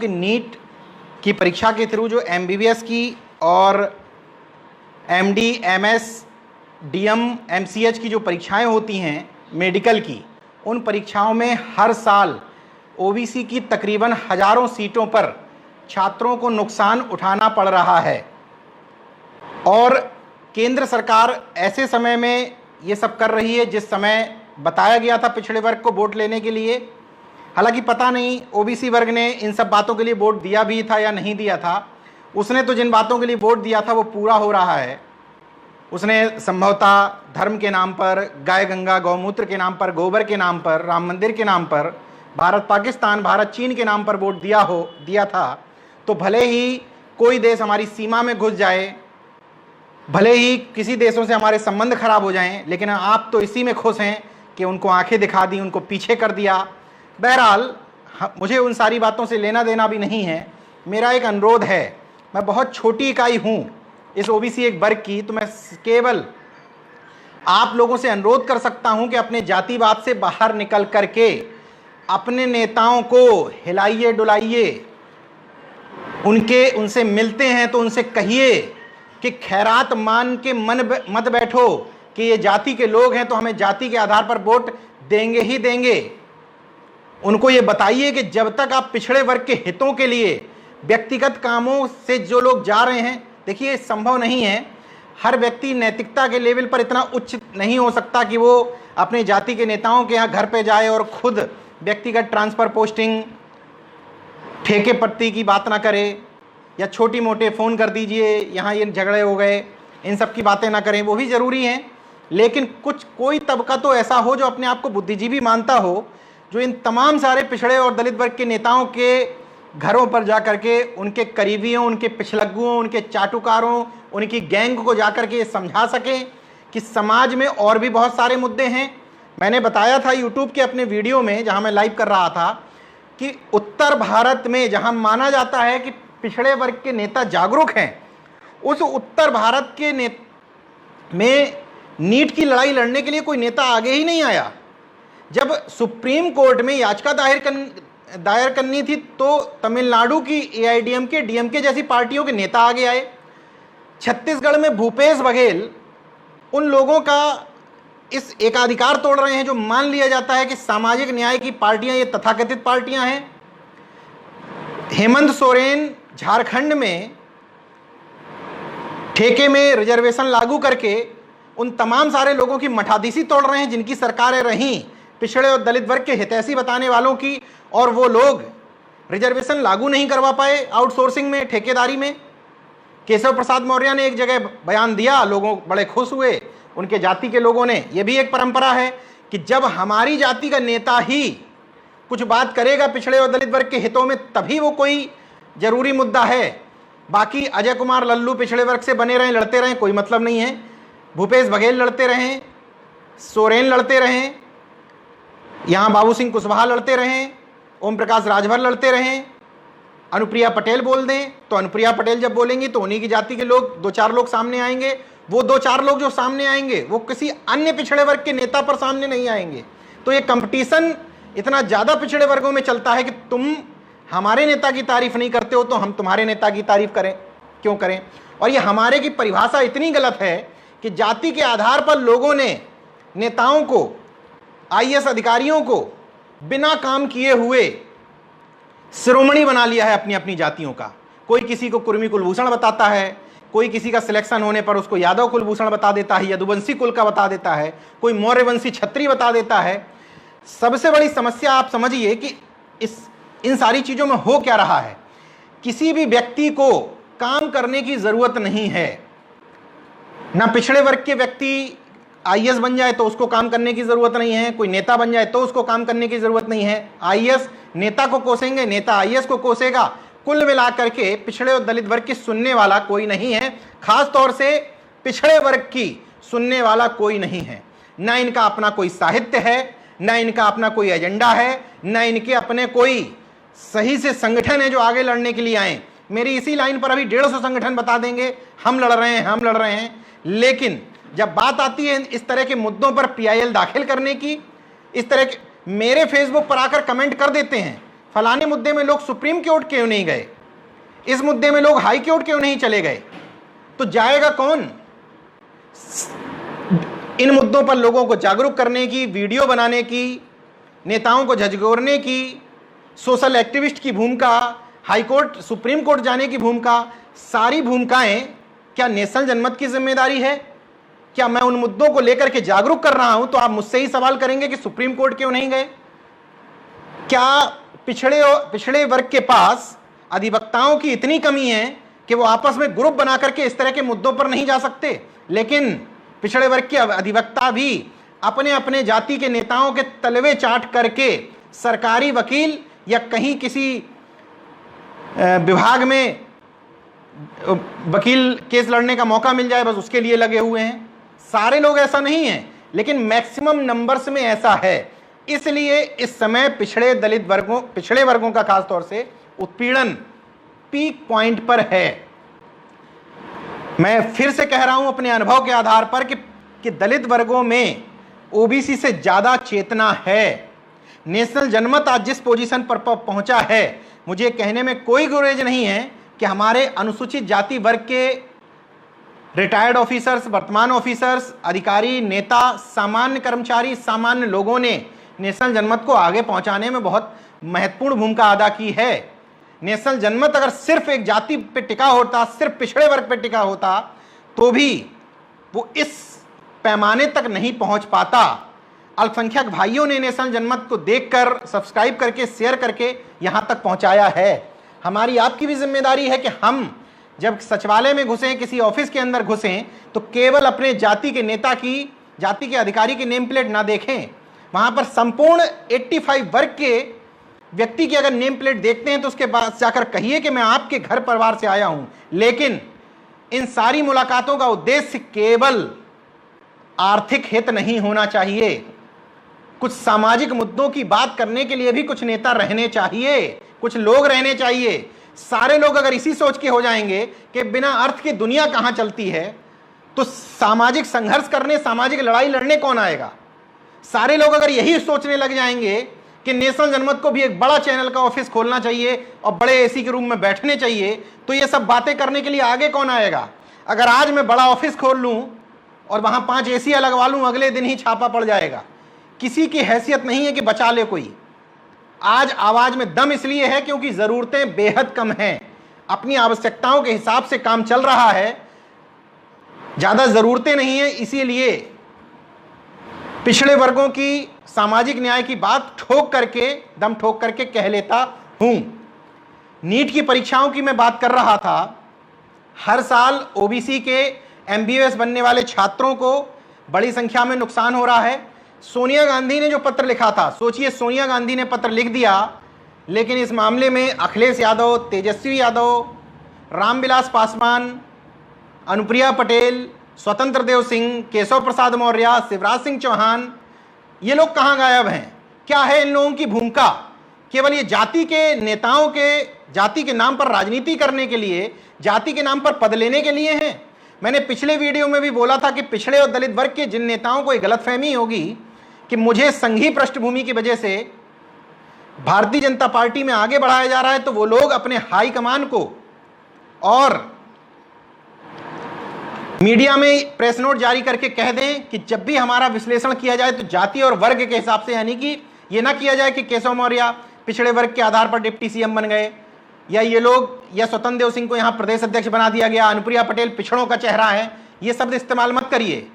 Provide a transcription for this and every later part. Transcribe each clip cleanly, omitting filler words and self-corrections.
कि नीट की परीक्षा के थ्रू जो एमबीबीएस की और एमडी, एमएस, डीएम, एमसीएच की जो परीक्षाएं होती हैं मेडिकल की, उन परीक्षाओं में हर साल ओबीसी की तकरीबन हजारों सीटों पर छात्रों को नुकसान उठाना पड़ रहा है। और केंद्र सरकार ऐसे समय में ये सब कर रही है जिस समय बताया गया था पिछड़े वर्ग को वोट लेने के लिए। हालांकि पता नहीं ओबीसी वर्ग ने इन सब बातों के लिए वोट दिया भी था या नहीं दिया था। उसने तो जिन बातों के लिए वोट दिया था वो पूरा हो रहा है। उसने संभवतः धर्म के नाम पर, गाय गंगा गौमूत्र के नाम पर, गोबर के नाम पर, राम मंदिर के नाम पर, भारत पाकिस्तान, भारत चीन के नाम पर वोट दिया था। तो भले ही कोई देश हमारी सीमा में घुस जाए, भले ही किसी देशों से हमारे संबंध खराब हो जाएं, लेकिन आप तो इसी में खुश हैं कि उनको आंखें दिखा दी, उनको पीछे कर दिया। बहरहाल मुझे उन सारी बातों से लेना देना भी नहीं है। मेरा एक अनुरोध है, मैं बहुत छोटी इकाई हूं इस ओबीसी एक वर्ग की, तो मैं केवल आप लोगों से अनुरोध कर सकता हूं कि अपने जातिवाद से बाहर निकल करके अपने नेताओं को हिलाइए डुलाइए। उनसे मिलते हैं तो उनसे कहिए कि खैरात मान के मत बैठो कि ये जाति के लोग हैं तो हमें जाति के आधार पर वोट देंगे ही देंगे। उनको ये बताइए कि जब तक आप पिछड़े वर्ग के हितों के लिए व्यक्तिगत कामों से जो लोग जा रहे हैं, देखिए संभव नहीं है। हर व्यक्ति नैतिकता के लेवल पर इतना उच्च नहीं हो सकता कि वो अपने जाति के नेताओं के यहाँ घर पे जाए और खुद व्यक्तिगत ट्रांसफर, पोस्टिंग, ठेके पट्टी की बात ना करे, या छोटी मोटे फ़ोन कर दीजिए यहाँ ये झगड़े हो गए, इन सब की बातें ना करें। वो भी ज़रूरी हैं, लेकिन कोई तबका तो ऐसा हो जो अपने आप को बुद्धिजीवी मानता हो, जो इन तमाम सारे पिछड़े और दलित वर्ग के नेताओं के घरों पर जा करके उनके करीबियों, उनके पिछलग्गुओं, उनके चाटुकारों, उनकी गैंग को जा करके ये समझा सकें कि समाज में और भी बहुत सारे मुद्दे हैं। मैंने बताया था यूट्यूब के अपने वीडियो में, जहाँ मैं लाइव कर रहा था, कि उत्तर भारत में जहाँ माना जाता है कि पिछड़े वर्ग के नेता जागरूक हैं, उस उत्तर भारत के में नीट की लड़ाई लड़ने के लिए कोई नेता आगे ही नहीं आया। जब सुप्रीम कोर्ट में याचिका दायर करनी थी तो तमिलनाडु की एआईडीएमके, डीएमके जैसी पार्टियों के नेता आगे आए। छत्तीसगढ़ में भूपेश बघेल उन लोगों का इस एकाधिकार तोड़ रहे हैं जो मान लिया जाता है कि सामाजिक न्याय की पार्टियां ये तथाकथित पार्टियां हैं। हेमंत सोरेन झारखंड में ठेके में रिजर्वेशन लागू करके उन तमाम सारे लोगों की मठाधीशी तोड़ रहे हैं जिनकी सरकारें रहीं पिछड़े और दलित वर्ग के हितैषी बताने वालों की, और वो लोग रिजर्वेशन लागू नहीं करवा पाए आउटसोर्सिंग में, ठेकेदारी में। केशव प्रसाद मौर्य ने एक जगह बयान दिया, लोगों बड़े खुश हुए, उनके जाति के लोगों ने। यह भी एक परंपरा है कि जब हमारी जाति का नेता ही कुछ बात करेगा पिछड़े और दलित वर्ग के हितों में, तभी वो कोई जरूरी मुद्दा है। बाकी अजय कुमार लल्लू पिछड़े वर्ग से बने रहें, लड़ते रहें, कोई मतलब नहीं है। भूपेश बघेल लड़ते रहें, सोरेन लड़ते रहें, यहाँ बाबू सिंह कुशवाहा लड़ते रहें, ओम प्रकाश राजभर लड़ते रहें, अनुप्रिया पटेल बोल दें तो अनुप्रिया पटेल जब बोलेंगी तो उन्हीं की जाति के लोग, दो चार लोग सामने आएंगे। वो दो चार लोग जो सामने आएंगे वो किसी अन्य पिछड़े वर्ग के नेता पर सामने नहीं आएंगे। तो ये कंपटीशन इतना ज़्यादा पिछड़े वर्गों में चलता है कि तुम हमारे नेता की तारीफ नहीं करते हो तो हम तुम्हारे नेता की तारीफ करें, क्यों करें। और ये हमारे की परिभाषा इतनी गलत है कि जाति के आधार पर लोगों ने नेताओं को, आईएएस अधिकारियों को बिना काम किए हुए शिरोमणि बना लिया है अपनी अपनी जातियों का। कोई किसी को कुर्मी कुलभूषण बताता है, कोई किसी का सिलेक्शन होने पर उसको यादव कुलभूषण बता देता है, यदुवंशी कुल का बता देता है, कोई मौर्यवंशी छत्री बता देता है। सबसे बड़ी समस्या आप समझिए कि इन सारी चीज़ों में हो क्या रहा है। किसी भी व्यक्ति को काम करने की ज़रूरत नहीं है। ना पिछड़े वर्ग के व्यक्ति आईएएस बन जाए तो उसको काम करने की ज़रूरत नहीं है, कोई नेता बन जाए तो उसको काम करने की ज़रूरत नहीं है। आईएएस नेता को कोसेंगे, नेता आईएएस को कोसेगा। कुल मिलाकर के पिछड़े और दलित वर्ग की सुनने वाला कोई नहीं है, खास तौर से पिछड़े वर्ग की सुनने वाला कोई नहीं है। ना इनका अपना कोई साहित्य है, ना इनका अपना कोई एजेंडा है, ना इनके अपने कोई सही से संगठन है जो आगे लड़ने के लिए आए। मेरी इसी लाइन पर अभी 150 संगठन बता देंगे हम लड़ रहे हैं, हम लड़ रहे हैं। लेकिन जब बात आती है इस तरह के मुद्दों पर पीआईएल दाखिल करने की, इस तरह के मेरे फेसबुक पर आकर कमेंट कर देते हैं फलाने मुद्दे में लोग सुप्रीम कोर्ट क्यों नहीं गए, इस मुद्दे में लोग हाई कोर्ट क्यों नहीं चले गए, तो जाएगा कौन? इन मुद्दों पर लोगों को जागरूक करने की, वीडियो बनाने की, नेताओं को झकझोरने की, सोशल एक्टिविस्ट की भूमिका, हाई कोर्ट सुप्रीम कोर्ट जाने की भूमिका, सारी भूमिकाएं क्या नेशनल जनमत की जिम्मेदारी है? क्या मैं उन मुद्दों को लेकर के जागरूक कर रहा हूं तो आप मुझसे ही सवाल करेंगे कि सुप्रीम कोर्ट क्यों नहीं गए? क्या पिछड़े वर्ग के पास अधिवक्ताओं की इतनी कमी है कि वो आपस में ग्रुप बना करके इस तरह के मुद्दों पर नहीं जा सकते? लेकिन पिछड़े वर्ग के अधिवक्ता भी अपने अपने जाति के नेताओं के तलवे चाट करके सरकारी वकील या कहीं किसी विभाग में वकील केस लड़ने का मौका मिल जाए बस उसके लिए लगे हुए हैं। सारे लोग ऐसा नहीं हैं, लेकिन मैक्सिमम नंबर्स में ऐसा है। इसलिए इस समय पिछड़े वर्गों का खासतौर से उत्पीड़न पीक पॉइंट पर है। मैं फिर से कह रहा हूं अपने अनुभव के आधार पर कि दलित वर्गों में ओबीसी से ज्यादा चेतना है। नेशनल जनमत आज जिस पोजीशन पर पहुंचा है, मुझे कहने में कोई गुरेज नहीं है कि हमारे अनुसूचित जाति वर्ग के रिटायर्ड ऑफिसर्स, वर्तमान ऑफिसर्स, अधिकारी, नेता, सामान्य कर्मचारी, सामान्य लोगों ने नेशनल जनमत को आगे पहुंचाने में बहुत महत्वपूर्ण भूमिका अदा की है। नेशनल जनमत अगर सिर्फ एक जाति पे टिका होता, सिर्फ पिछड़े वर्ग पे टिका होता, तो भी वो इस पैमाने तक नहीं पहुंच पाता। अल्पसंख्यक भाइयों ने नेशनल जनमत को देखकर, सब्सक्राइब करके, शेयर करके यहां तक पहुंचाया है। हमारी आपकी भी जिम्मेदारी है कि हम जब सचिवालय में घुसें, किसी ऑफिस के अंदर घुसें, तो केवल अपने जाति के नेता की, जाति के अधिकारी की नेम प्लेट ना देखें। वहां पर संपूर्ण 85 वर्ग के व्यक्ति की अगर नेम प्लेट देखते हैं तो उसके बाद जाकर कहिए कि मैं आपके घर परिवार से आया हूं। लेकिन इन सारी मुलाकातों का उद्देश्य केवल आर्थिक हित नहीं होना चाहिए। कुछ सामाजिक मुद्दों की बात करने के लिए भी कुछ नेता रहने चाहिए, कुछ लोग रहने चाहिए। सारे लोग अगर इसी सोच के हो जाएंगे कि बिना अर्थ की दुनिया कहां चलती है, तो सामाजिक संघर्ष करने, सामाजिक लड़ाई लड़ने कौन आएगा? सारे लोग अगर यही सोचने लग जाएंगे कि नेशनल जनमत को भी एक बड़ा चैनल का ऑफिस खोलना चाहिए और बड़े एसी के रूम में बैठने चाहिए, तो ये सब बातें करने के लिए आगे कौन आएगा? अगर आज मैं बड़ा ऑफिस खोल लूं और वहां 5 एसी लगवा लूं, अगले दिन ही छापा पड़ जाएगा। किसी की हैसियत नहीं है कि बचा ले कोई। आज आवाज में दम इसलिए है क्योंकि जरूरतें बेहद कम हैं। अपनी आवश्यकताओं के हिसाब से काम चल रहा है, ज्यादा जरूरतें नहीं है। इसीलिए पिछड़े वर्गों की सामाजिक न्याय की बात दम ठोक करके कह लेता हूं। नीट की परीक्षाओं की मैं बात कर रहा था। हर साल ओबीसी के एमबीबीएस बनने वाले छात्रों को बड़ी संख्या में नुकसान हो रहा है। सोनिया गांधी ने जो पत्र लिखा था, सोचिए सोनिया गांधी ने पत्र लिख दिया, लेकिन इस मामले में अखिलेश यादव, तेजस्वी यादव, रामविलास पासवान, अनुप्रिया पटेल, स्वतंत्र देव सिंह, केशव प्रसाद मौर्य, शिवराज सिंह चौहान, ये लोग कहां गायब हैं? क्या है इन लोगों की भूमिका? केवल ये जाति के नेताओं के जाति के नाम पर राजनीति करने के लिए, जाति के नाम पर पद लेने के लिए हैं। मैंने पिछले वीडियो में भी बोला था कि पिछड़े और दलित वर्ग के जिन नेताओं को एक गलतफहमी होगी कि मुझे संघीय पृष्ठभूमि की वजह से भारतीय जनता पार्टी में आगे बढ़ाया जा रहा है, तो वो लोग अपने हाईकमान को और मीडिया में प्रेस नोट जारी करके कह दें कि जब भी हमारा विश्लेषण किया जाए तो जाति और वर्ग के हिसाब से, यानी कि ये ना किया जाए कि केशव मौर्य पिछड़े वर्ग के आधार पर डिप्टी सीएम बन गए, या ये लोग, या स्वतंत्र देव सिंह को यहां प्रदेश अध्यक्ष बना दिया गया, अनुप्रिया पटेल पिछड़ों का चेहरा है। ये शब्द इस्तेमाल मत करिए।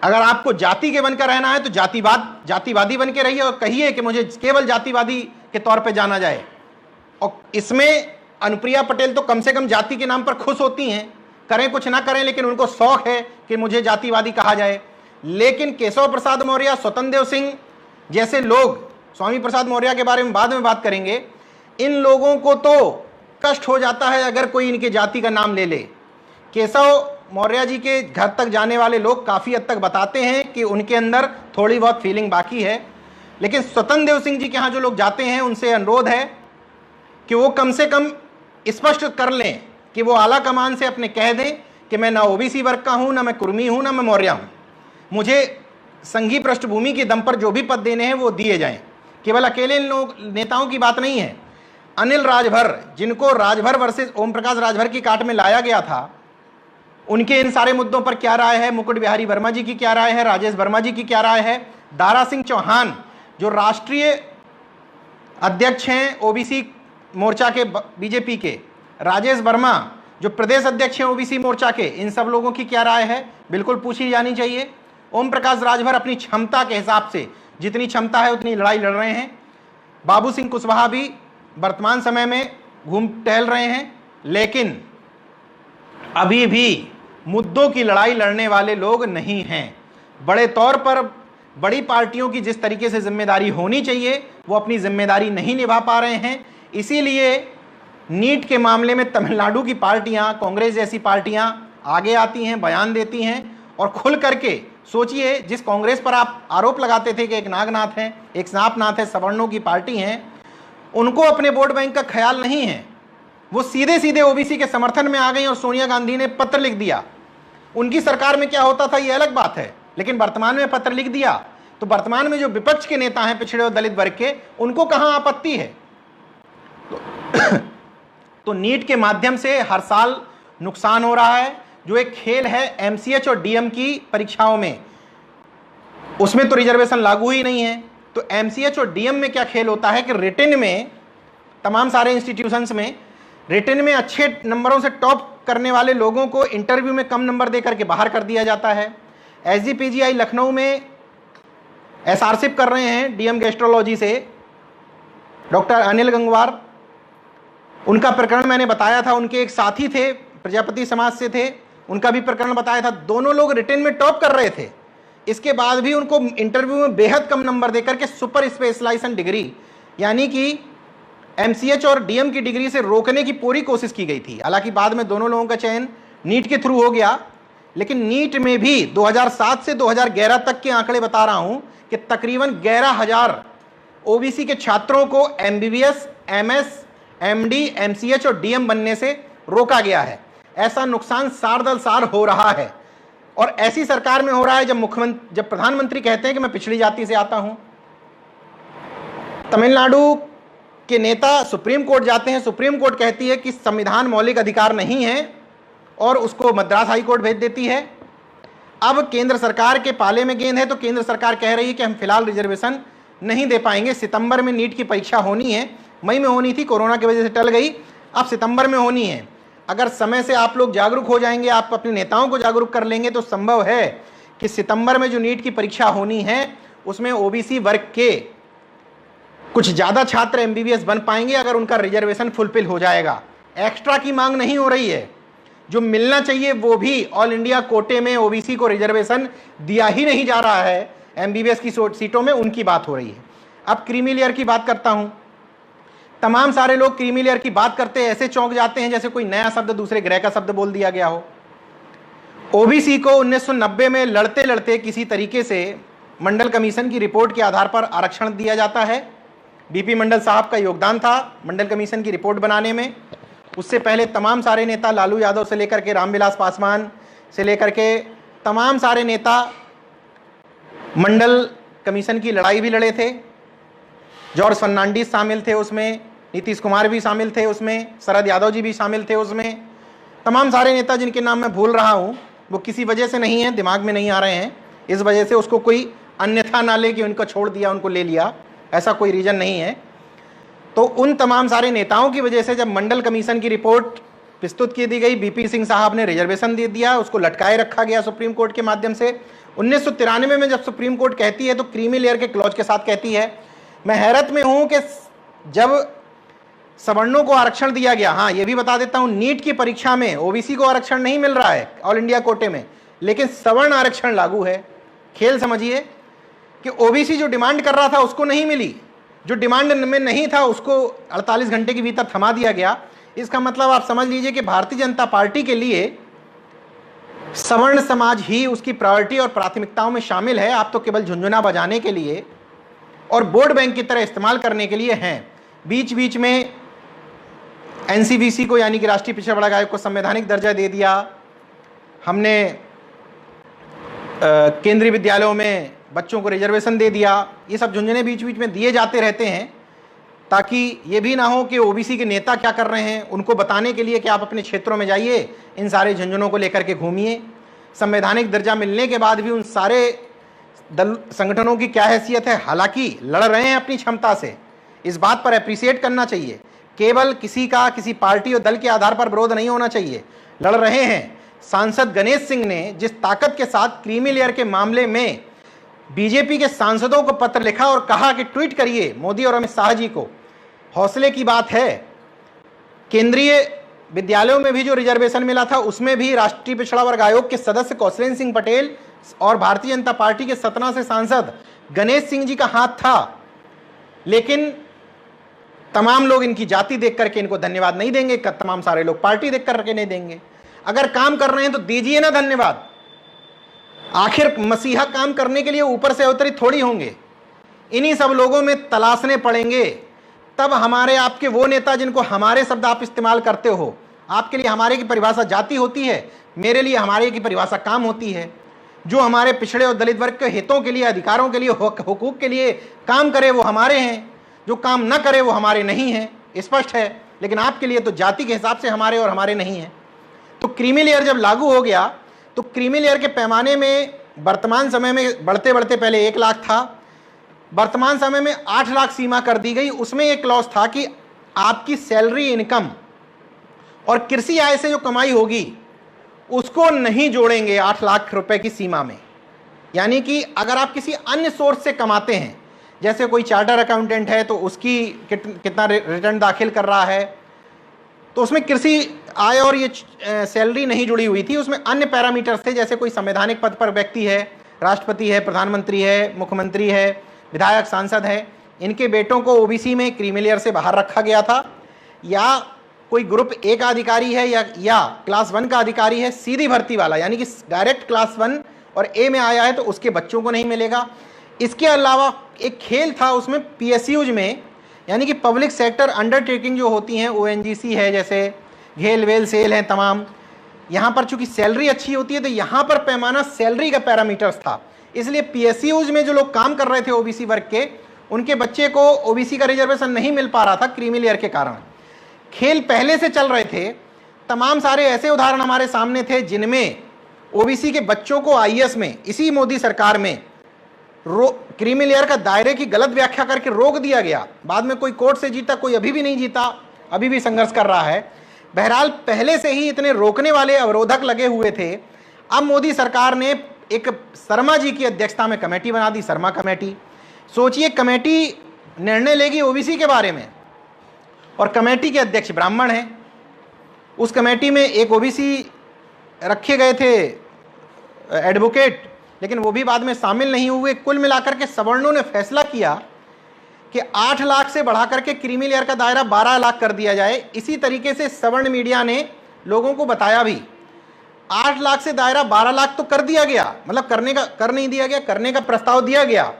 अगर आपको जाति के बनकर रहना है तो जातिवादी बन के रहिए और कहिए कि मुझे केवल जातिवादी के तौर पे जाना जाए। और इसमें अनुप्रिया पटेल तो कम से कम जाति के नाम पर खुश होती हैं, करें कुछ ना करें, लेकिन उनको शौक है कि मुझे जातिवादी कहा जाए। लेकिन केशव प्रसाद मौर्य, स्वतंत्र देव सिंह जैसे लोग, स्वामी प्रसाद मौर्य के बारे में बाद में बात करेंगे, इन लोगों को तो कष्ट हो जाता है अगर कोई इनके जाति का नाम ले ले। केशव मौर्य जी के घर तक जाने वाले लोग काफ़ी हद तक बताते हैं कि उनके अंदर थोड़ी बहुत फीलिंग बाकी है, लेकिन स्वतंत्र देव सिंह जी के यहाँ जो लोग जाते हैं उनसे अनुरोध है कि वो कम से कम स्पष्ट कर लें कि वो आला कमान से अपने कह दें कि मैं ना ओबीसी वर्ग का हूँ, ना मैं कुर्मी हूँ, ना मैं मौर्य हूँ। मुझे संघीय पृष्ठभूमि के दम पर जो भी पद देने हैं वो दिए जाएं। केवल अकेले इन लोग नेताओं की बात नहीं है। अनिल राजभर, जिनको राजभर वर्सेस ओम प्रकाश राजभर की काट में लाया गया था, उनके इन सारे मुद्दों पर क्या राय है? मुकुट बिहारी वर्मा जी की क्या राय है? राजेश वर्मा जी की क्या राय है? दारा सिंह चौहान जो राष्ट्रीय अध्यक्ष हैं ओबीसी मोर्चा के बीजेपी के, राजेश वर्मा जो प्रदेश अध्यक्ष हैं ओबीसी मोर्चा के, इन सब लोगों की क्या राय है? बिल्कुल पूछी जानी चाहिए। ओम प्रकाश राजभर अपनी क्षमता के हिसाब से, जितनी क्षमता है उतनी लड़ाई लड़ रहे हैं। बाबू सिंह कुशवाहा भी वर्तमान समय में घूम टहल रहे हैं, लेकिन अभी भी मुद्दों की लड़ाई लड़ने वाले लोग नहीं हैं। बड़े तौर पर बड़ी पार्टियों की जिस तरीके से जिम्मेदारी होनी चाहिए वो अपनी जिम्मेदारी नहीं निभा पा रहे हैं। इसीलिए नीट के मामले में तमिलनाडु की पार्टियां, कांग्रेस जैसी पार्टियां आगे आती हैं, बयान देती हैं और खुल करके सोचिए, जिस कांग्रेस पर आप आरोप लगाते थे कि एक नागनाथ है, एक सांपनाथ है, सवर्णों की पार्टी है, उनको अपने वोट बैंक का ख्याल नहीं है। वो सीधे सीधे ओबीसी के समर्थन में आ गई और सोनिया गांधी ने पत्र लिख दिया। उनकी सरकार में क्या होता था ये अलग बात है, लेकिन वर्तमान में पत्र लिख दिया तो वर्तमान में जो विपक्ष के नेता हैं पिछड़े और दलित वर्ग के, उनको कहां आपत्ति है? तो नीट के माध्यम से हर साल नुकसान हो रहा है। जो एक खेल है एमसीएच और डीएम की परीक्षाओं में, उसमें तो रिजर्वेशन लागू ही नहीं है। तो एमसीएच और डीएम में क्या खेल होता है कि रिटन में, तमाम सारे इंस्टीट्यूशंस में रिटन में अच्छे नंबरों से टॉप करने वाले लोगों को इंटरव्यू में कम नंबर देकर के बाहर कर दिया जाता है। एसजीपीजीआई लखनऊ में एसआरशिप कर रहे हैं डीएम गैस्ट्रोलॉजी से डॉक्टर अनिल गंगवार। उनका प्रकरण मैंने बताया था, उनके एक साथी थे प्रजापति समाज से थे, उनका भी प्रकरण बताया था। दोनों लोग रिटन में टॉप कर रहे थे, इसके बाद भी उनको इंटरव्यू में बेहद कम नंबर देकर के सुपर स्पेशलाइजेशन डिग्री यानी कि एमसीएच और डीएम की डिग्री से रोकने की पूरी कोशिश की गई थी। हालांकि बाद में दोनों लोगों का चयन नीट के थ्रू हो गया, लेकिन नीट में भी 2007 से 2011 तक के आंकड़े बता रहा हूं कि तकरीबन 11,000 ओबीसी के छात्रों को एमबीबीएस, एमएस, एमडी, एमसीएच और डीएम बनने से रोका गया है। ऐसा नुकसान साल दर साल हो रहा है और ऐसी सरकार में हो रहा है जब प्रधानमंत्री कहते हैं कि मैं पिछड़ी जाति से आता हूं। तमिलनाडु के नेता सुप्रीम कोर्ट जाते हैं, सुप्रीम कोर्ट कहती है कि संविधान मौलिक अधिकार नहीं है और उसको मद्रास हाई कोर्ट भेज देती है। अब केंद्र सरकार के पाले में गेंद है, तो केंद्र सरकार कह रही है कि हम फिलहाल रिजर्वेशन नहीं दे पाएंगे। सितंबर में नीट की परीक्षा होनी है, मई में होनी थी, कोरोना की वजह से टल गई, अब सितंबर में होनी है। अगर समय से आप लोग जागरूक हो जाएंगे, आप अपने नेताओं को जागरूक कर लेंगे, तो संभव है कि सितंबर में जो नीट की परीक्षा होनी है उसमें ओबीसी वर्ग के कुछ ज़्यादा छात्र एमबीबीएस बन पाएंगे अगर उनका रिजर्वेशन फुलफिल हो जाएगा। एक्स्ट्रा की मांग नहीं हो रही है, जो मिलना चाहिए वो भी ऑल इंडिया कोटे में ओबीसी को रिजर्वेशन दिया ही नहीं जा रहा है। एमबीबीएस की सीटों में उनकी बात हो रही है। अब क्रीमी लेयर की बात करता हूं। तमाम सारे लोग क्रीमी लेयर की बात करते हैं, ऐसे चौंक जाते हैं जैसे कोई नया शब्द दूसरे ग्रह का शब्द बोल दिया गया हो। ओबीसी को 1990 में लड़ते लड़ते किसी तरीके से मंडल कमीशन की रिपोर्ट के आधार पर आरक्षण दिया जाता है। बीपी मंडल साहब का योगदान था मंडल कमीशन की रिपोर्ट बनाने में। उससे पहले तमाम सारे नेता, लालू यादव से लेकर के रामविलास पासवान से लेकर के तमाम सारे नेता मंडल कमीशन की लड़ाई भी लड़े थे। जॉर्ज फर्नांडिस शामिल थे उसमें, नीतीश कुमार भी शामिल थे उसमें, शरद यादव जी भी शामिल थे उसमें। तमाम सारे नेता जिनके नाम मैं भूल रहा हूँ वो किसी वजह से नहीं है, दिमाग में नहीं आ रहे हैं, इस वजह से उसको कोई अन्यथा ना ले कि उनको छोड़ दिया, उनको ले लिया, ऐसा कोई रीजन नहीं है। तो उन तमाम सारे नेताओं की वजह से जब मंडल कमीशन की रिपोर्ट प्रस्तुत की दी गई, बीपी सिंह साहब ने रिजर्वेशन दे दिया, उसको लटकाए रखा गया सुप्रीम कोर्ट के माध्यम से। 1993 में जब सुप्रीम कोर्ट कहती है तो क्रीमी लेयर के क्लॉज के साथ कहती है। मैं हैरत में हूं कि जब सवर्णों को आरक्षण दिया गया, हाँ ये भी बता देता हूं, नीट की परीक्षा में ओबीसी को आरक्षण नहीं मिल रहा है ऑल इंडिया कोटे में, लेकिन सवर्ण आरक्षण लागू है। खेल समझिए कि ओबीसी जो डिमांड कर रहा था उसको नहीं मिली, जो डिमांड में नहीं था उसको 48 घंटे के भीतर थमा दिया गया। इसका मतलब आप समझ लीजिए कि भारतीय जनता पार्टी के लिए सवर्ण समाज ही उसकी प्रायोरिटी और प्राथमिकताओं में शामिल है। आप तो केवल झुंझुना बजाने के लिए और वोट बैंक की तरह इस्तेमाल करने के लिए हैं। बीच बीच में एनसीवीसी को यानी कि राष्ट्रीय पिछड़ा वर्ग आयोग को संवैधानिक दर्जा दे दिया। हमने केंद्रीय विद्यालयों में बच्चों को रिजर्वेशन दे दिया, ये सब झुंझुने बीच बीच में दिए जाते रहते हैं ताकि ये भी ना हो कि ओबीसी के नेता क्या कर रहे हैं, उनको बताने के लिए कि आप अपने क्षेत्रों में जाइए, इन सारे झुंझुनों को लेकर के घूमिए। संवैधानिक दर्जा मिलने के बाद भी उन सारे दल संगठनों की क्या हैसियत है, हालांकि लड़ रहे हैं अपनी क्षमता से, इस बात पर अप्रिसिएट करना चाहिए। केवल किसी का किसी पार्टी और दल के आधार पर विरोध नहीं होना चाहिए, लड़ रहे हैं। सांसद गणेश सिंह ने जिस ताकत के साथ क्रीमी लेयर के मामले में बीजेपी के सांसदों को पत्र लिखा और कहा कि ट्वीट करिए मोदी और अमित शाह जी को, हौसले की बात है। केंद्रीय विद्यालयों में भी जो रिजर्वेशन मिला था उसमें भी राष्ट्रीय पिछड़ा वर्ग आयोग के सदस्य कौशलेंद्र सिंह पटेल और भारतीय जनता पार्टी के सतना से सांसद गणेश सिंह जी का हाथ था। लेकिन तमाम लोग इनकी जाति देख करके इनको धन्यवाद नहीं देंगे, तमाम सारे लोग पार्टी देख करके नहीं देंगे। अगर काम कर रहे हैं तो दीजिए ना धन्यवाद। आखिर मसीहा काम करने के लिए ऊपर से अवतरित थोड़ी होंगे, इन्हीं सब लोगों में तलाशने पड़ेंगे। तब हमारे आपके वो नेता जिनको हमारे शब्द आप इस्तेमाल करते हो, आपके लिए हमारे की परिभाषा जाति होती है, मेरे लिए हमारे की परिभाषा काम होती है। जो हमारे पिछड़े और दलित वर्ग के हितों के लिए, अधिकारों के लिए, हुकूक के लिए काम करे वो हमारे हैं, जो काम न करे वो हमारे नहीं हैं, स्पष्ट है। लेकिन आपके लिए तो जाति के हिसाब से हमारे और हमारे नहीं हैं। तो क्रीमी लेयर जब लागू हो गया तो क्रीमी लेयर के पैमाने में वर्तमान समय में बढ़ते बढ़ते पहले 1 लाख था, वर्तमान समय में 8 लाख सीमा कर दी गई। उसमें एक क्लॉज था कि आपकी सैलरी इनकम और कृषि आय से जो कमाई होगी उसको नहीं जोड़ेंगे 8 लाख रुपए की सीमा में। यानी कि अगर आप किसी अन्य सोर्स से कमाते हैं, जैसे कोई चार्टर अकाउंटेंट है तो उसकी कितना रिटर्न दाखिल कर रहा है, तो उसमें कृषि आय और ये सैलरी नहीं जुड़ी हुई थी, उसमें अन्य पैरामीटर्स थे। जैसे कोई संवैधानिक पद पर व्यक्ति है, राष्ट्रपति है, प्रधानमंत्री है, मुख्यमंत्री है, विधायक, सांसद है, इनके बेटों को ओबीसी में क्रीमी लेयर से बाहर रखा गया था। या कोई ग्रुप ए का अधिकारी है या क्लास 1 का अधिकारी है, सीधी भर्ती वाला, यानी कि डायरेक्ट क्लास 1 और ए में आया है तो उसके बच्चों को नहीं मिलेगा। इसके अलावा एक खेल था उसमें पीएसयूज में, यानी कि पब्लिक सेक्टर अंडरटेकिंग जो होती हैं, ओएनजीसी है, जैसे घेल वेल सेल हैं तमाम, यहाँ पर चूंकि सैलरी अच्छी होती है तो यहाँ पर पैमाना सैलरी का पैरामीटर्स था। इसलिए पीएसयूज में जो लोग काम कर रहे थे ओबीसी वर्ग के, उनके बच्चे को ओबीसी का रिजर्वेशन नहीं मिल पा रहा था क्रीमी लेयर के कारण। खेल पहले से चल रहे थे, तमाम सारे ऐसे उदाहरण हमारे सामने थे जिनमें ओबीसी के बच्चों को आईएएस में इसी मोदी सरकार में क्रीमी लेयर का दायरे की गलत व्याख्या करके रोक दिया गया। बाद में कोई कोर्ट से जीता, कोई अभी भी नहीं जीता, अभी भी संघर्ष कर रहा है। बहरहाल पहले से ही इतने रोकने वाले अवरोधक लगे हुए थे। अब मोदी सरकार ने एक शर्मा जी की अध्यक्षता में कमेटी बना दी, शर्मा कमेटी। सोचिए, कमेटी निर्णय लेगी ओबीसी के बारे में और कमेटी के अध्यक्ष ब्राह्मण हैं। उस कमेटी में एक ओबीसी रखे गए थे एडवोकेट, लेकिन वो भी बाद में शामिल नहीं हुए। कुल मिलाकर के सवर्णों ने फैसला किया कि 8 लाख से बढ़ा करके क्रीमी लेयर का दायरा 12 लाख कर दिया जाए। इसी तरीके से सवर्ण मीडिया ने लोगों को बताया भी। 8 लाख से दायरा 12 लाख तो कर दिया गया, मतलब कर नहीं दिया गया, करने का प्रस्ताव दिया गया,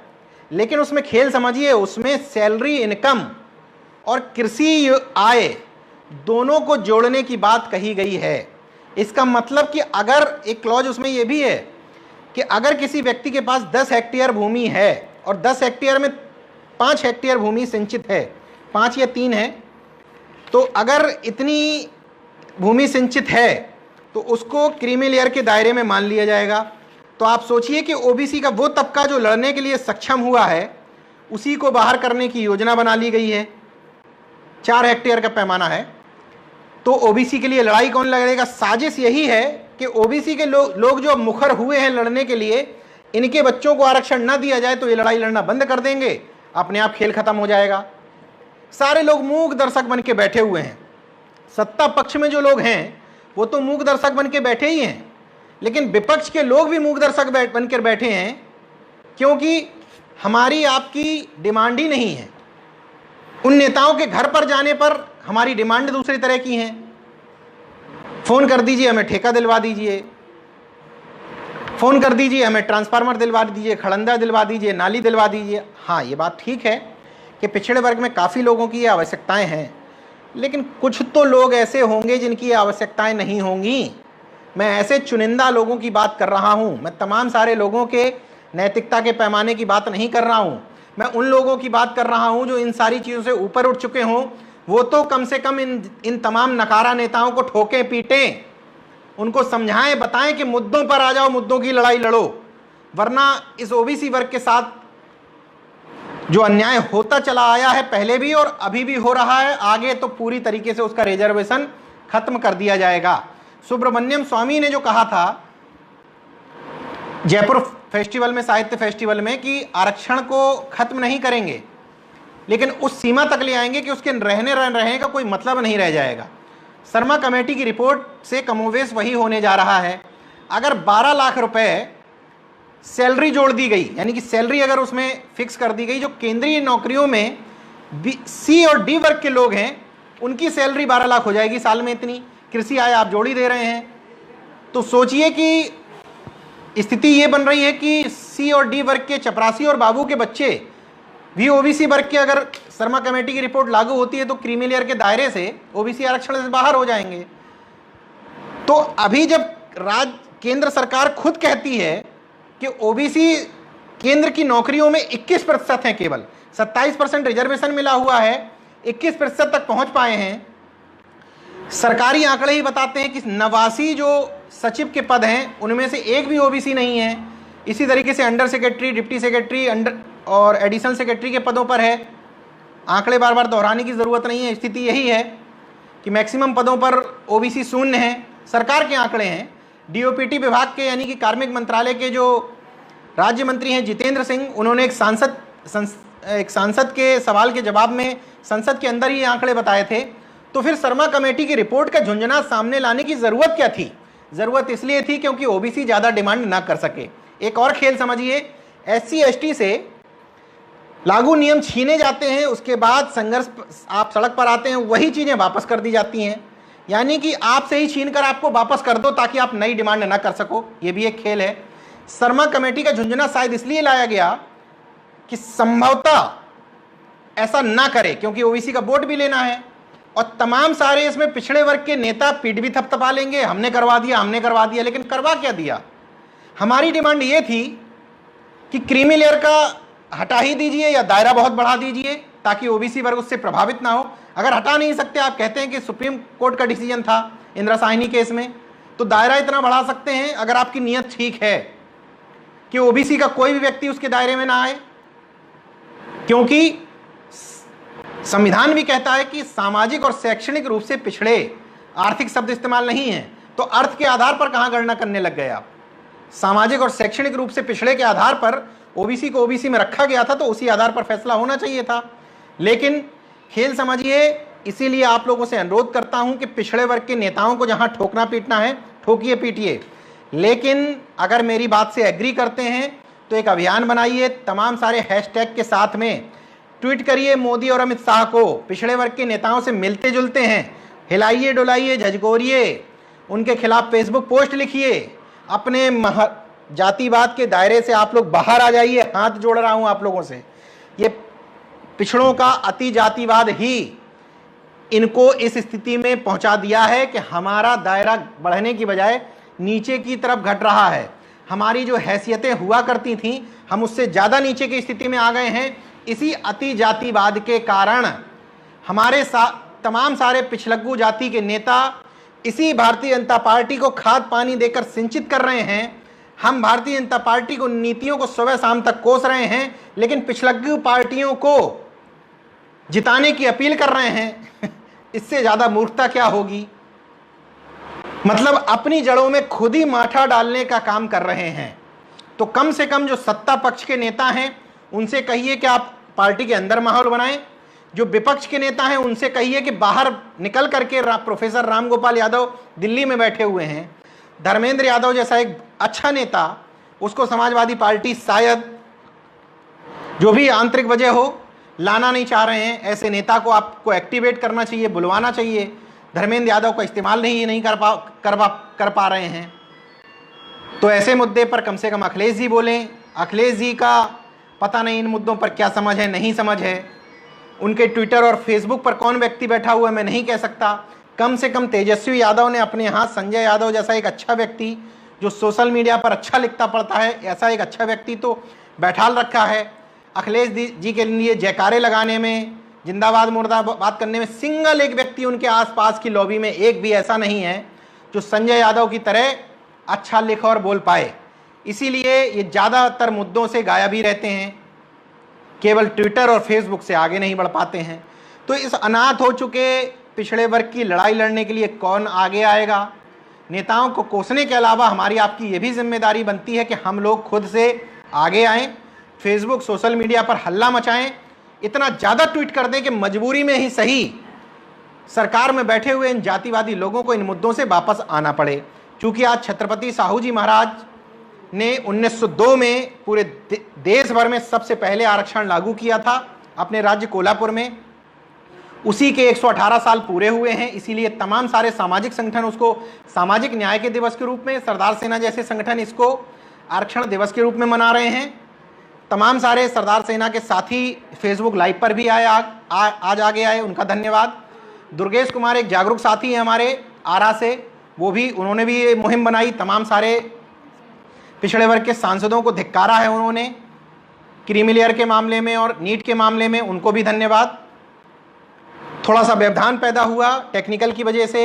लेकिन उसमें खेल समझिए, उसमें सैलरी इनकम और कृषि आय दोनों को जोड़ने की बात कही गई है। इसका मतलब कि अगर एक क्लॉज उसमें यह भी है कि अगर किसी व्यक्ति के पास 10 हेक्टेयर भूमि है और 10 हेक्टेयर में 5 हेक्टेयर भूमि सिंचित है, 5 या 3 है, तो अगर इतनी भूमि सिंचित है तो उसको क्रीमी लेयर के दायरे में मान लिया जाएगा। तो आप सोचिए कि ओबीसी का वो तबका जो लड़ने के लिए सक्षम हुआ है, उसी को बाहर करने की योजना बना ली गई है। 4 हेक्टेयर का पैमाना है, तो ओबीसी के लिए लड़ाई कौन लड़ेगा? साजिश यही है कि ओबीसी के लोग जो मुखर हुए हैं लड़ने के लिए, इनके बच्चों को आरक्षण ना दिया जाए तो ये लड़ाई लड़ना बंद कर देंगे, अपने आप खेल खत्म हो जाएगा। सारे लोग मूक दर्शक बन के बैठे हुए हैं। सत्ता पक्ष में जो लोग हैं वो तो मूक दर्शक बन के बैठे ही हैं, लेकिन विपक्ष के लोग भी मूक दर्शक बनकर बैठे हैं, क्योंकि हमारी आपकी डिमांड ही नहीं है। उन नेताओं के घर पर जाने पर हमारी डिमांड दूसरी तरह की हैं। फोन कर दीजिए, हमें ठेका दिलवा दीजिए, फोन कर दीजिए, हमें ट्रांसफार्मर दिलवा दीजिए, खड़ंजा दिलवा दीजिए, नाली दिलवा दीजिए। हाँ, ये बात ठीक है कि पिछड़े वर्ग में काफ़ी लोगों की ये आवश्यकताएं हैं, लेकिन कुछ तो लोग ऐसे होंगे जिनकी आवश्यकताएं नहीं होंगी। मैं ऐसे चुनिंदा लोगों की बात कर रहा हूं। मैं तमाम सारे लोगों के नैतिकता के पैमाने की बात नहीं कर रहा हूं, मैं उन लोगों की बात कर रहा हूं जो इन सारी चीज़ों से ऊपर उठ चुके हों। वो तो कम से कम इन तमाम नकारा नेताओं को ठोकें पीटें, उनको समझाएं, बताएं कि मुद्दों पर आ जाओ, मुद्दों की लड़ाई लड़ो, वरना इस ओबीसी वर्ग के साथ जो अन्याय होता चला आया है पहले भी और अभी भी हो रहा है, आगे तो पूरी तरीके से उसका रिजर्वेशन खत्म कर दिया जाएगा। सुब्रमण्यम स्वामी ने जो कहा था जयपुर फेस्टिवल में, साहित्य फेस्टिवल में, कि आरक्षण को खत्म नहीं करेंगे लेकिन उस सीमा तक ले आएंगे कि उसके रहने का कोई मतलब नहीं रह जाएगा। शर्मा कमेटी की रिपोर्ट से कमोवेश वही होने जा रहा है। अगर 12 लाख रुपए सैलरी जोड़ दी गई, यानी कि सैलरी अगर उसमें फिक्स कर दी गई, जो केंद्रीय नौकरियों में सी और डी वर्ग के लोग हैं उनकी सैलरी 12 लाख हो जाएगी साल में। इतनी कृषि आय आप जोड़ ही दे रहे हैं, तो सोचिए कि स्थिति ये बन रही है कि सी और डी वर्ग के चपरासी और बाबू के बच्चे भी ओबीसी वर्ग के, अगर शर्मा कमेटी की रिपोर्ट लागू होती है तो क्रीमी लेयर के दायरे से ओबीसी आरक्षण से बाहर हो जाएंगे। तो अभी जब केंद्र सरकार खुद कहती है कि ओबीसी केंद्र की नौकरियों में 21% है, केवल 27% रिजर्वेशन मिला हुआ है, 21% तक पहुंच पाए हैं। सरकारी आंकड़े ही बताते हैं कि 89 जो सचिव के पद हैं उनमें से एक भी ओबीसी नहीं है। इसी तरीके से under secretary, deputy secretary, under और एडिशनल सेक्रेटरी के पदों पर है। आंकड़े बार बार दोहराने की ज़रूरत नहीं है, स्थिति यही है कि मैक्सिमम पदों पर ओबीसी शून्य है। सरकार के आंकड़े हैं। डीओपीटी विभाग के, यानी कि कार्मिक मंत्रालय के जो राज्य मंत्री हैं जितेंद्र सिंह, उन्होंने एक सांसद के सवाल के जवाब में संसद के अंदर ही आंकड़े बताए थे। तो फिर शर्मा कमेटी की रिपोर्ट का झुंझुना सामने लाने की ज़रूरत क्या थी? ज़रूरत इसलिए थी क्योंकि ओबीसी ज़्यादा डिमांड ना कर सके। एक और खेल समझिए, एससी एसटी से लागू नियम छीने जाते हैं, उसके बाद संघर्ष, आप सड़क पर आते हैं, वही चीज़ें वापस कर दी जाती हैं। यानी कि आपसे ही छीन कर आपको वापस कर दो ताकि आप नई डिमांड ना कर सको। ये भी एक खेल है। शर्मा कमेटी का झुंझुना शायद इसलिए लाया गया कि संभवतः ऐसा ना करे, क्योंकि ओबीसी का वोट भी लेना है और तमाम सारे इसमें पिछड़े वर्ग के नेता पीठ भी थपथपा लेंगे, हमने करवा दिया, हमने करवा दिया। लेकिन करवा क्या दिया? हमारी डिमांड ये थी कि क्रीमी लेयर का हटा ही दीजिए या दायरा बहुत बढ़ा दीजिए ताकि ओबीसी वर्ग उससे प्रभावित ना हो। अगर हटा नहीं सकते, आप कहते हैं कि सुप्रीम कोर्ट का डिसीजन था इंदिरा साहनी केस में, तो दायरा इतना बढ़ा सकते हैं अगर आपकी नीयत ठीक है कि ओबीसी का कोई भी व्यक्ति उसके दायरे में ना आए। क्योंकि संविधान भी कहता है कि सामाजिक और शैक्षणिक रूप से पिछड़े, आर्थिक शब्द इस्तेमाल नहीं है, तो अर्थ के आधार पर कहां गणना करने लग गए आप? सामाजिक और शैक्षणिक रूप से पिछड़े के आधार पर ओबीसी को ओबीसी में रखा गया था, तो उसी आधार पर फैसला होना चाहिए था। लेकिन खेल समझिए, इसीलिए आप लोगों से अनुरोध करता हूं कि पिछड़े वर्ग के नेताओं को जहां ठोकना पीटना है ठोकिए पीटिए, लेकिन अगर मेरी बात से एग्री करते हैं तो एक अभियान बनाइए, तमाम सारे हैशटैग के साथ में ट्वीट करिए मोदी और अमित शाह को, पिछड़े वर्ग के नेताओं से मिलते जुलते हैं, हिलाइए डुलाइए, झकझोरिए, उनके खिलाफ फेसबुक पोस्ट लिखिए, अपने जातिवाद के दायरे से आप लोग बाहर आ जाइए। हाथ जोड़ रहा हूं आप लोगों से। ये पिछड़ों का अति जातिवाद ही इनको इस स्थिति में पहुंचा दिया है कि हमारा दायरा बढ़ने की बजाय नीचे की तरफ घट रहा है। हमारी जो हैसियतें हुआ करती थीं, हम उससे ज़्यादा नीचे की स्थिति में आ गए हैं। इसी अति जातिवाद के कारण हमारे तमाम सारे पिछलग्गू जाति के नेता इसी भारतीय जनता पार्टी को खाद पानी देकर सिंचित कर रहे हैं। हम भारतीय जनता पार्टी को नीतियों को सुबह शाम तक कोस रहे हैं, लेकिन पिछलग्गू पार्टियों को जिताने की अपील कर रहे हैं। इससे ज्यादा मूर्खता क्या होगी? मतलब अपनी जड़ों में खुद ही माठा डालने का काम कर रहे हैं। तो कम से कम जो सत्ता पक्ष के नेता हैं उनसे कहिए कि आप पार्टी के अंदर माहौल बनाएं। जो विपक्ष के नेता हैं उनसे कहिए कि बाहर निकल करके प्रोफेसर रामगोपाल यादव दिल्ली में बैठे हुए हैं, धर्मेंद्र यादव जैसा एक अच्छा नेता, उसको समाजवादी पार्टी शायद जो भी आंतरिक वजह हो लाना नहीं चाह रहे हैं। ऐसे नेता को आपको एक्टिवेट करना चाहिए, बुलवाना चाहिए। धर्मेंद्र यादव का इस्तेमाल नहीं कर पा रहे हैं, तो ऐसे मुद्दे पर कम से कम अखिलेश जी बोलें। अखिलेश जी का पता नहीं इन मुद्दों पर क्या समझ है, नहीं समझ है। उनके ट्विटर और फेसबुक पर कौन व्यक्ति बैठा हुआ है मैं नहीं कह सकता। कम से कम तेजस्वी यादव ने अपने यहाँ संजय यादव जैसा एक अच्छा व्यक्ति जो सोशल मीडिया पर अच्छा लिखता पड़ता है, ऐसा एक अच्छा व्यक्ति तो बैठाल रखा है। अखिलेश जी के लिए जयकारे लगाने में, जिंदाबाद मुर्दाबाद करने में सिंगल एक व्यक्ति उनके आसपास की लॉबी में एक भी ऐसा नहीं है जो संजय यादव की तरह अच्छा लिख और बोल पाए। इसीलिए ये ज़्यादातर मुद्दों से गायब ही रहते हैं, केवल ट्विटर और फेसबुक से आगे नहीं बढ़ पाते हैं। तो इस अनाथ हो चुके पिछड़े वर्ग की लड़ाई लड़ने के लिए कौन आगे आएगा? नेताओं को कोसने के अलावा हमारी आपकी ये भी जिम्मेदारी बनती है कि हम लोग खुद से आगे आएं, फेसबुक सोशल मीडिया पर हल्ला मचाएं, इतना ज़्यादा ट्वीट कर दें कि मजबूरी में ही सही सरकार में बैठे हुए इन जातिवादी लोगों को इन मुद्दों से वापस आना पड़े। क्योंकि आज छत्रपति साहू जी महाराज ने 1902 में पूरे देश भर में सबसे पहले आरक्षण लागू किया था अपने राज्य कोल्हापुर में। उसी के 118 साल पूरे हुए हैं, इसीलिए तमाम सारे सामाजिक संगठन उसको सामाजिक न्याय के दिवस के रूप में, सरदार सेना जैसे संगठन इसको आरक्षण दिवस के रूप में मना रहे हैं। तमाम सारे सरदार सेना के साथी फेसबुक लाइव पर भी आए, आज आगे आए, उनका धन्यवाद। दुर्गेश कुमार एक जागरूक साथी हैं हमारे आरा से, उन्होंने भी ये मुहिम बनाई। तमाम सारे पिछड़े वर्ग के सांसदों को धिक्कारा है उन्होंने, क्रीमी लेयर के मामले में और नीट के मामले में, उनको भी धन्यवाद। थोड़ा सा व्यवधान पैदा हुआ टेक्निकल की वजह से,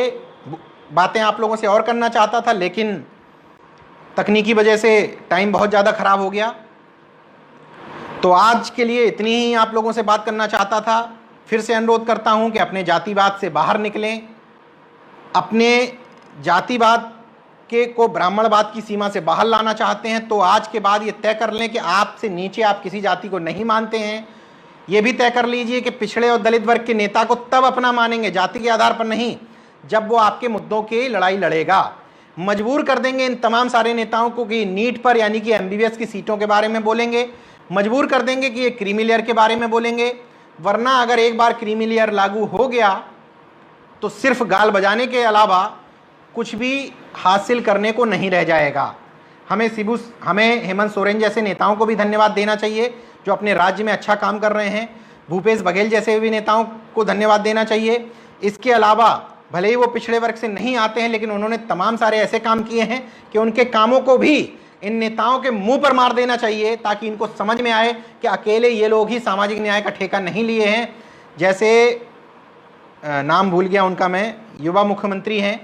बातें आप लोगों से और करना चाहता था लेकिन तकनीकी वजह से टाइम बहुत ज़्यादा ख़राब हो गया। तो आज के लिए इतनी ही आप लोगों से बात करना चाहता था। फिर से अनुरोध करता हूं कि अपने जातिवाद से बाहर निकलें, अपने जातिवाद को ब्राह्मणवाद की सीमा से बाहर लाना चाहते हैं तो आज के बाद ये तय कर लें कि आपसे नीचे आप किसी जाति को नहीं मानते हैं। ये भी तय कर लीजिए कि पिछड़े और दलित वर्ग के नेता को तब अपना मानेंगे, जाति के आधार पर नहीं, जब वो आपके मुद्दों की लड़ाई लड़ेगा। मजबूर कर देंगे इन तमाम सारे नेताओं को कि नीट पर यानी कि MBBS की सीटों के बारे में बोलेंगे, मजबूर कर देंगे कि ये क्रीमी लेयर के बारे में बोलेंगे। वरना अगर एक बार क्रीमी लेयर लागू हो गया तो सिर्फ गाल बजाने के अलावा कुछ भी हासिल करने को नहीं रह जाएगा। हमें हेमंत सोरेन जैसे नेताओं को भी धन्यवाद देना चाहिए जो अपने राज्य में अच्छा काम कर रहे हैं। भूपेश बघेल जैसे भी नेताओं को धन्यवाद देना चाहिए। इसके अलावा भले ही वो पिछड़े वर्ग से नहीं आते हैं लेकिन उन्होंने तमाम सारे ऐसे काम किए हैं कि उनके कामों को भी इन नेताओं के मुंह पर मार देना चाहिए ताकि इनको समझ में आए कि अकेले ये लोग ही सामाजिक न्याय का ठेका नहीं लिए हैं। जैसे नाम भूल गया उनका मैं, युवा मुख्यमंत्री हैं,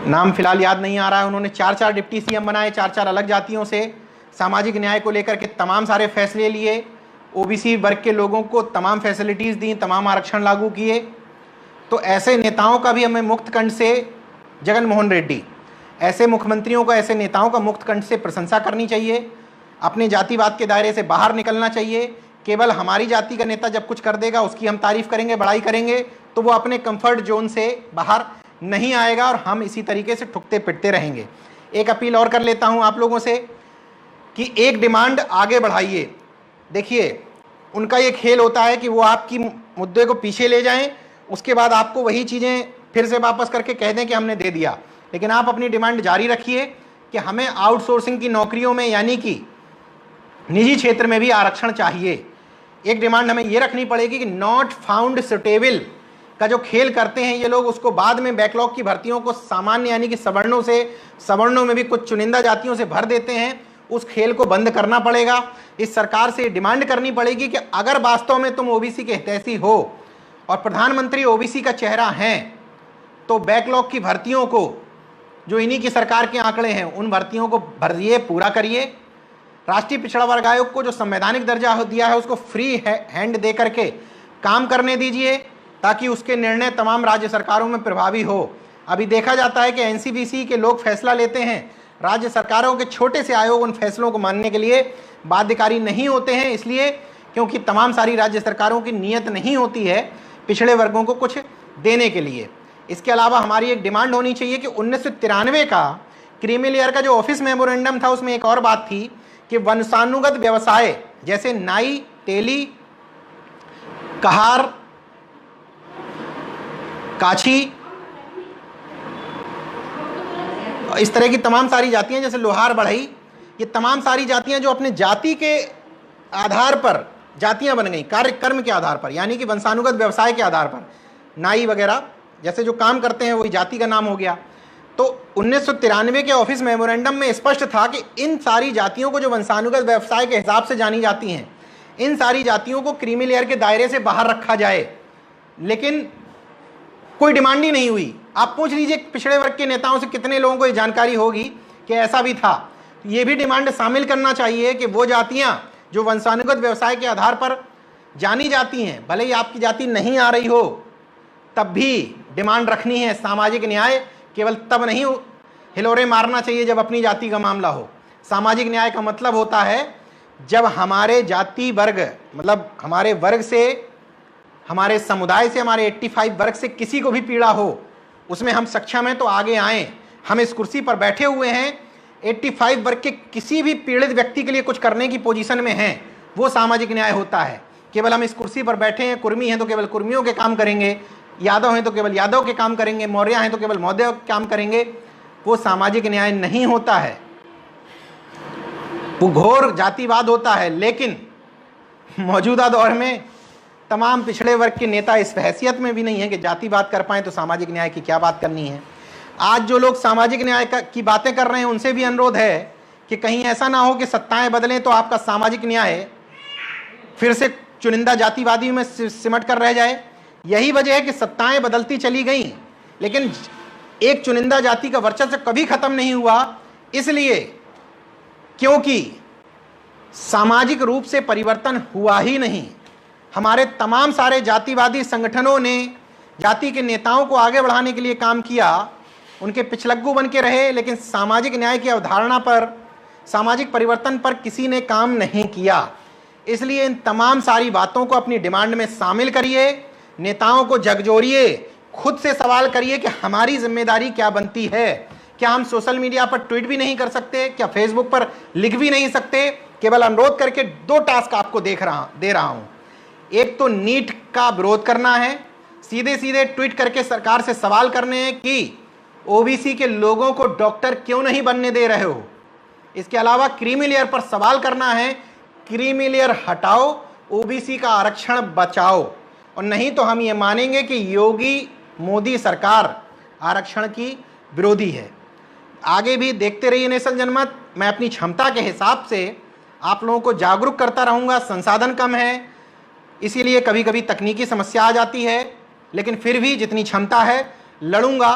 नाम फिलहाल याद नहीं आ रहा है। उन्होंने 4 डिप्टी CM बनाए, 4 अलग जातियों से सामाजिक न्याय को लेकर के तमाम सारे फैसले लिए, OBC वर्ग के लोगों को तमाम फैसिलिटीज़ दी, तमाम आरक्षण लागू किए। तो ऐसे नेताओं का भी हमें मुक्त कंठ से, जगन मोहन रेड्डी, ऐसे मुख्यमंत्रियों का, ऐसे नेताओं का मुक्त कंठ से प्रशंसा करनी चाहिए। अपने जातिवाद के दायरे से बाहर निकलना चाहिए। केवल हमारी जाति का नेता जब कुछ कर देगा उसकी हम तारीफ करेंगे, बड़ाई करेंगे तो वो अपने कंफर्ट जोन से बाहर नहीं आएगा और हम इसी तरीके से ठुकते पिटते रहेंगे। एक अपील और कर लेता हूं आप लोगों से कि एक डिमांड आगे बढ़ाइए। देखिए उनका ये खेल होता है कि वो आपकी मुद्दे को पीछे ले जाएं, उसके बाद आपको वही चीज़ें फिर से वापस करके कह दें कि हमने दे दिया। लेकिन आप अपनी डिमांड जारी रखिए कि हमें आउटसोर्सिंग की नौकरियों में यानी कि निजी क्षेत्र में भी आरक्षण चाहिए। एक डिमांड हमें ये रखनी पड़ेगी कि नॉट फाउंड सुटेबल का जो खेल करते हैं ये लोग, उसको बाद में बैकलॉग की भर्तियों को सामान्य यानी कि सवर्णों में भी कुछ चुनिंदा जातियों से भर देते हैं, उस खेल को बंद करना पड़ेगा। इस सरकार से डिमांड करनी पड़ेगी कि अगर वास्तव में तुम OBC के हितैषी हो और प्रधानमंत्री OBC का चेहरा हैं तो बैकलॉग की भर्तियों को, जो इन्हीं की सरकार के आंकड़े हैं, उन भर्तियों को भरिए, पूरा करिए। राष्ट्रीय पिछड़ा वर्ग आयोग को जो संवैधानिक दर्जा दिया है उसको फ्री हैंड दे करके काम करने दीजिए ताकि उसके निर्णय तमाम राज्य सरकारों में प्रभावी हो। अभी देखा जाता है कि NCBC के लोग फैसला लेते हैं, राज्य सरकारों के छोटे से आयोग उन फैसलों को मानने के लिए बाध्यकारी नहीं होते हैं, इसलिए क्योंकि तमाम सारी राज्य सरकारों की नीयत नहीं होती है पिछड़े वर्गों को कुछ देने के लिए। इसके अलावा हमारी एक डिमांड होनी चाहिए कि 1993 का क्रीमी लेयर का जो ऑफिस मेमोरेंडम था उसमें एक और बात थी कि वंशानुगत व्यवसाय जैसे नाई, तेली, कहार, काछी, इस तरह की तमाम सारी जातियां, जैसे लोहार, बढ़ई, ये तमाम सारी जातियां जो अपने जाति के आधार पर जातियां बन गई, कार्य कर्म के आधार पर यानी कि वंशानुगत व्यवसाय के आधार पर, नाई वगैरह जैसे जो काम करते हैं वही जाति का नाम हो गया। तो 1993 के ऑफिस मेमोरेंडम में स्पष्ट था कि इन सारी जातियों को जो वंशानुगत व्यवसाय के हिसाब से जानी जाती हैं, इन सारी जातियों को क्रीमी लेयर के दायरे से बाहर रखा जाए, लेकिन कोई डिमांड ही नहीं हुई। आप पूछ लीजिए पिछड़े वर्ग के नेताओं से कितने लोगों को ये जानकारी होगी कि ऐसा भी था। ये भी डिमांड शामिल करना चाहिए कि वो जातियां जो वंशानुगत व्यवसाय के आधार पर जानी जाती हैं, भले ही आपकी जाति नहीं आ रही हो, तब भी डिमांड रखनी है। सामाजिक न्याय केवल तब नहीं हिलोरे मारना चाहिए जब अपनी जाति का मामला हो। सामाजिक न्याय का मतलब होता है जब हमारे जाति वर्ग, मतलब हमारे वर्ग से, हमारे समुदाय से, हमारे 85 वर्ग से किसी को भी पीड़ा हो, उसमें हम सक्षम हैं तो आगे आएं। हम इस कुर्सी पर बैठे हुए हैं, 85 वर्ग के किसी भी पीड़ित व्यक्ति के लिए कुछ करने की पोजीशन में हैं, वो सामाजिक न्याय होता है। केवल हम इस कुर्सी पर बैठे हैं, कुर्मी हैं तो केवल कुर्मियों के काम करेंगे, यादव हैं तो केवल यादव के काम करेंगे, मौर्य हैं तो केवल मौर्य के काम करेंगे, वो सामाजिक न्याय नहीं होता है, वो घोर जातिवाद होता है। लेकिन मौजूदा दौर में तमाम पिछड़े वर्ग के नेता इस हैसियत में भी नहीं है कि जातिवाद कर पाएं, तो सामाजिक न्याय की क्या बात करनी है। आज जो लोग सामाजिक न्याय की बातें कर रहे हैं, उनसे भी अनुरोध है कि कहीं ऐसा ना हो कि सत्ताएं बदलें तो आपका सामाजिक न्याय फिर से चुनिंदा जातिवादी में सिमट कर रह जाए। यही वजह है कि सत्ताएं बदलती चली गई, लेकिन एक चुनिंदा जाति का वर्चस्व कभी खत्म नहीं हुआ, इसलिए क्योंकि सामाजिक रूप से परिवर्तन हुआ ही नहीं। हमारे तमाम सारे जातिवादी संगठनों ने जाति के नेताओं को आगे बढ़ाने के लिए काम किया, उनके पिछलग्गू बन के रहे, लेकिन सामाजिक न्याय की अवधारणा पर, सामाजिक परिवर्तन पर किसी ने काम नहीं किया। इसलिए इन तमाम सारी बातों को अपनी डिमांड में शामिल करिए, नेताओं को झकझोरिए, खुद से सवाल करिए कि हमारी जिम्मेदारी क्या बनती है। क्या हम सोशल मीडिया पर ट्वीट भी नहीं कर सकते? क्या फेसबुक पर लिख भी नहीं सकते? केवल अनुरोध करके 2 टास्क आपको दे रहा हूं। एक तो नीट का विरोध करना है, सीधे सीधे ट्वीट करके सरकार से सवाल करने हैं कि ओबीसी के लोगों को डॉक्टर क्यों नहीं बनने दे रहे हो। इसके अलावा क्रीमी लेयर पर सवाल करना है, क्रीमी लेयर हटाओ, ओबीसी का आरक्षण बचाओ, और नहीं तो हम ये मानेंगे कि योगी मोदी सरकार आरक्षण की विरोधी है। आगे भी देखते रहिए नेशनल जनमत। मैं अपनी क्षमता के हिसाब से आप लोगों को जागरूक करता रहूँगा। संसाधन कम है, इसीलिए कभी कभी तकनीकी समस्या आ जाती है, लेकिन फिर भी जितनी क्षमता है लड़ूंगा,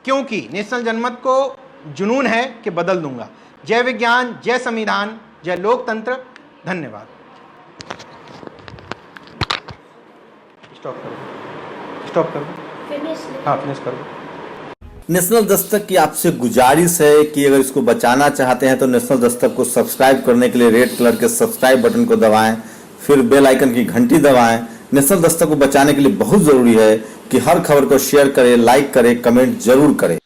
क्योंकि नेशनल जनमत को जुनून है कि बदल दूंगा। जय विज्ञान, जय संविधान, जय लोकतंत्र। धन्यवाद। स्टॉप करो। हाँ, फिनिश करो। नेशनल दस्तक की आपसे गुजारिश है कि अगर इसको बचाना चाहते हैं तो नेशनल दस्तक को सब्सक्राइब करने के लिए रेड कलर के सब्सक्राइब बटन को दबाएं, फिर बेल आइकन की घंटी दबाएं। नेशनल दस्तक को बचाने के लिए बहुत जरूरी है कि हर खबर को शेयर करें, लाइक करें, कमेंट जरूर करें।